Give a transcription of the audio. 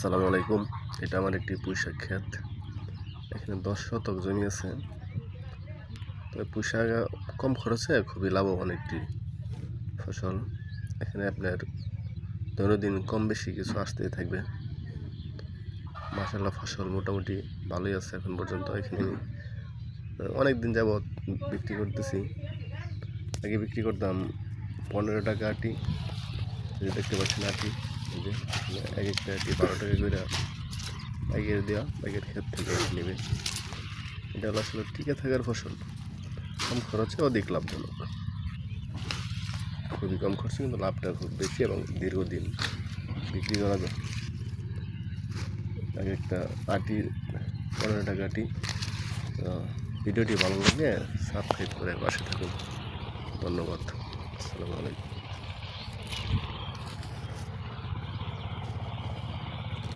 আসসালামু আলাইকুম। এটা আমার একটি পুঁইশাক ক্ষেত। এখানে ১০ শতক জমি আছে। তবে পুঁইশাক কম খরচে খুবই লাভবান একটি ফসল। এখানে আপনার দৈনন্দিন কম বেশি কিছু আসতেই থাকবে। মাশাআল্লাহ ফসল মোটামুটি ভালোই আছে এখন পর্যন্ত। এখানে অনেক দিন যাবৎ বিক্রি করতেছি। আগে বিক্রি করতাম ১৫ টাকা আটি, দেখতে পাচ্ছেন আটি, এক একটা আটি ১২ টাকা করে পাইকারি ক্ষেত থেকে নেবে। এটা হলো আসলে টিকে থাকার ফসল, কম খরচে অধিক লাভজনক। খুবই কম খরচে কিন্তু লাভটা খুব বেশি এবং দীর্ঘদিন বিক্রি করা যায়। এক একটা আটি ১৫ টাকা আটি। ভিডিওটি ভালো লাগলে সাবস্ক্রাইব করে পাশে থাকুন। ধন্যবাদ। আসসালামু আলাইকুম।